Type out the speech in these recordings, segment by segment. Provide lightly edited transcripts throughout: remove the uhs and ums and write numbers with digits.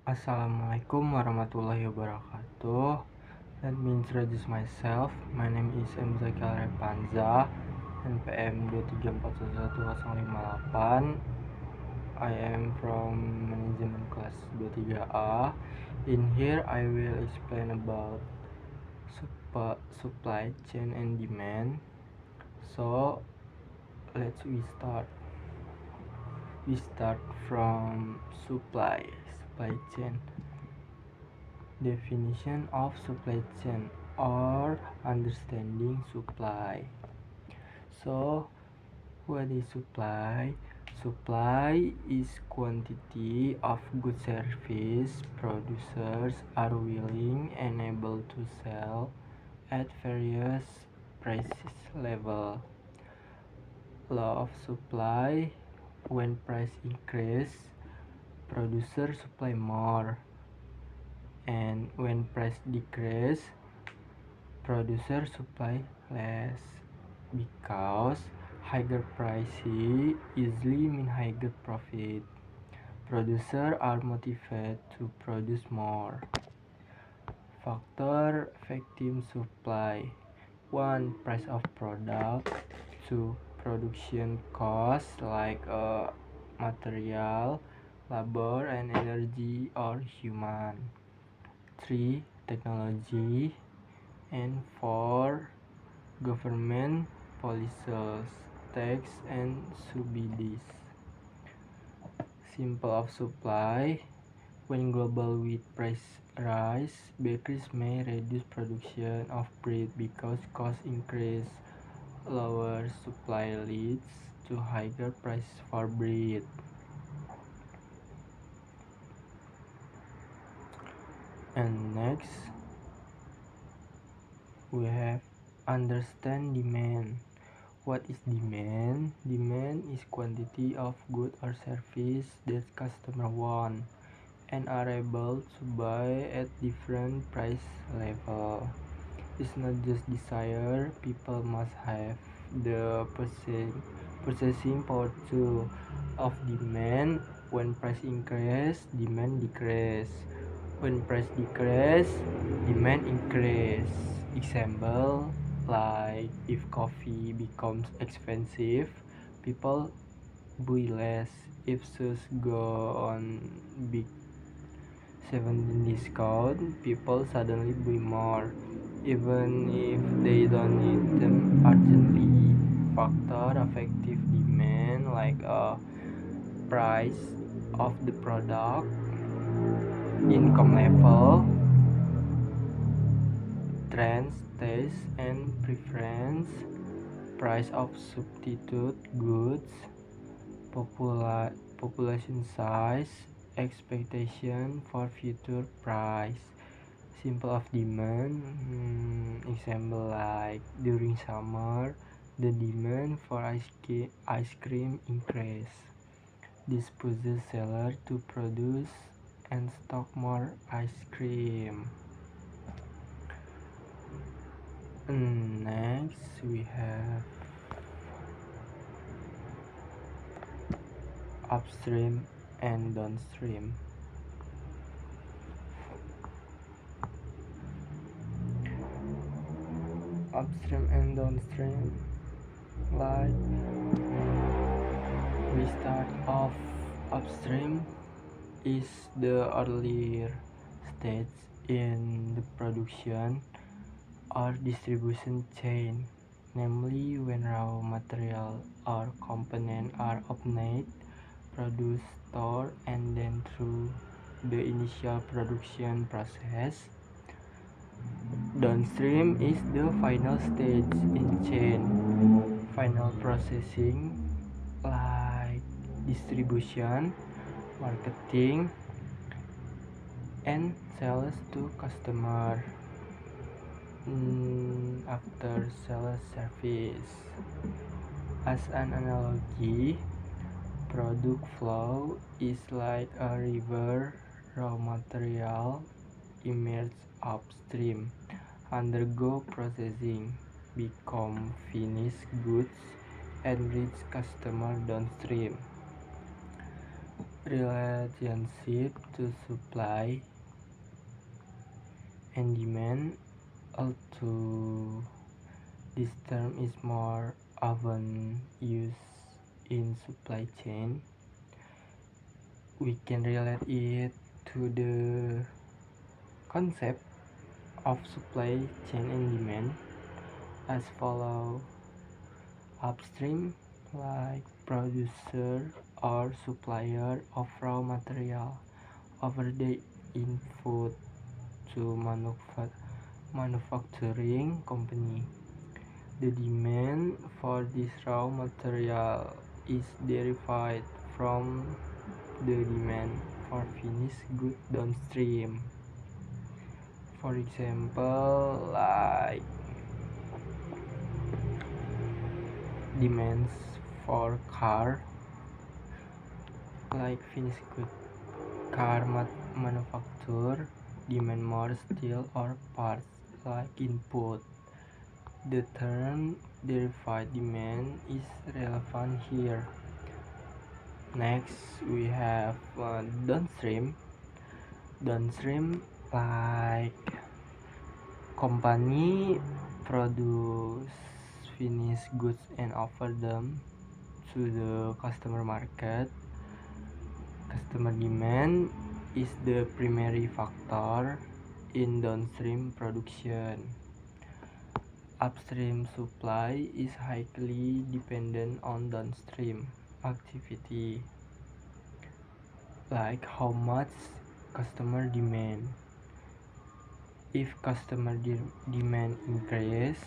Assalamualaikum warahmatullahi wabarakatuh. Let me introduce myself. My name is Mzakil Repanza, NPM 2341158. I am from Manajemen kelas 23A. In here I will explain about supply chain and demand. So we start. We start from supply chain. Definition of supply chain or understanding supply. So, what is supply? Supply is quantity of good service producers are willing and able to sell at various price level. Law of supply: when price increase, producers supply more, and when price decrease, producers supply less, because higher price usually mean higher profit. Producers are motivated to produce more. Factor affecting supply: 1. Price of product. 2. Production costs like material, labor, and energy or human. 3. Technology. And 4. Government policies, tax, and subsidies. Simple of supply: when global wheat price rise, bakeries may reduce production of bread because costs increase. Lower supply leads to higher price for bread. And next, we have understand demand. What is demand? Demand is quantity of good or service that customer want and are able to buy at different price level. It's not just desire, people must have the purchasing power too. Of demand: when price increase, demand decrease. When price decrease, demand increase. Example, like if coffee becomes expensive, people buy less. If shoes go on big 17 discount, people suddenly buy more, even if they don't need them urgently. Factor affecting demand like price of the product, income level, trends, taste, and preference, price of substitute goods, population size, expectation for future price. Simple of demand, example like during summer, the demand for ice cream increase. This pushes seller to produce and stock more ice cream. Next, we have upstream and downstream. Upstream and downstream, like we start off. Upstream is the earlier stage in the production or distribution chain, namely when raw material or component are obtained, produced, stored, and then through the initial production process. Downstream is the final stage in chain, final processing like distribution, marketing, and sales to customer. After sales service. As an analogy, product flow is like a river. Raw material emerge upstream, undergo processing, become finished goods, and reach customer downstream. relationship to supply and demand, although this term is more often used in supply chain. We can relate it to the concept of supply chain and demand as follows. Upstream, like producer or supplier of raw material, offer the input to manufacturing company. The demand for this raw material is derived from the demand for finished goods downstream. For example, like demands for car, like finished good car manufacturer demand more steel or parts like input. The term derived demand is relevant here. Next, we have downstream. Downstream, like company produce finished goods and offer them to the customer market. Customer demand is the primary factor in downstream production. Upstream supply is highly dependent on downstream activity, like how much customer demand. If customer demand increase,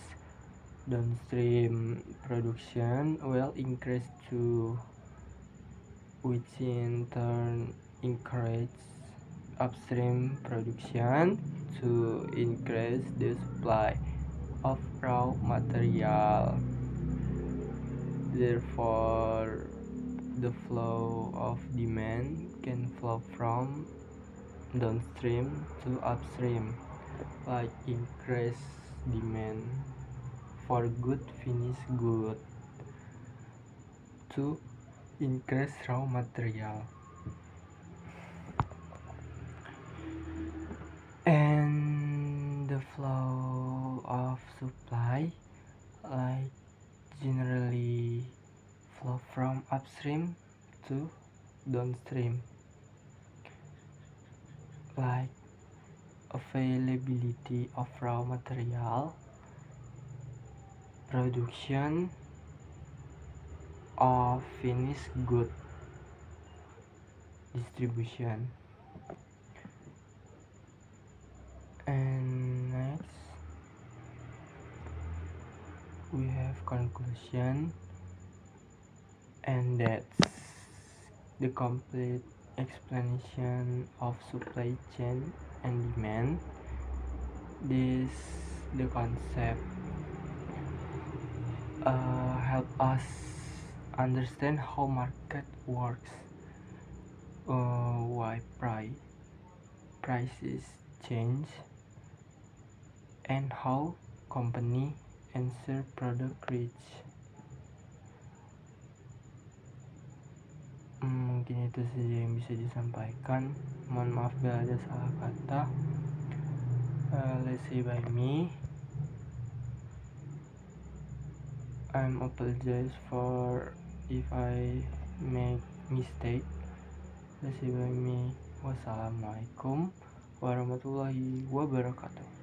downstream production will increase too, which in turn encourages upstream production to increase the supply of raw material. Therefore, the flow of demand can flow from downstream to upstream, like increase demand for good finished good to increase raw material. And the flow of supply, like generally flow from upstream to downstream, like availability of raw material, production of finished good, distribution. And next, we have conclusion, and that's the complete explanation of supply chain and demand. The concept help us understand how market works, why prices change, and how company ensure product reach. Mungkin itu saja yang bisa disampaikan. Mohon maaf bila ada salah kata. Let's say by me, I'm apologize for if I make mistake. Let's say by me. Wassalamualaikum warahmatullahi wabarakatuh.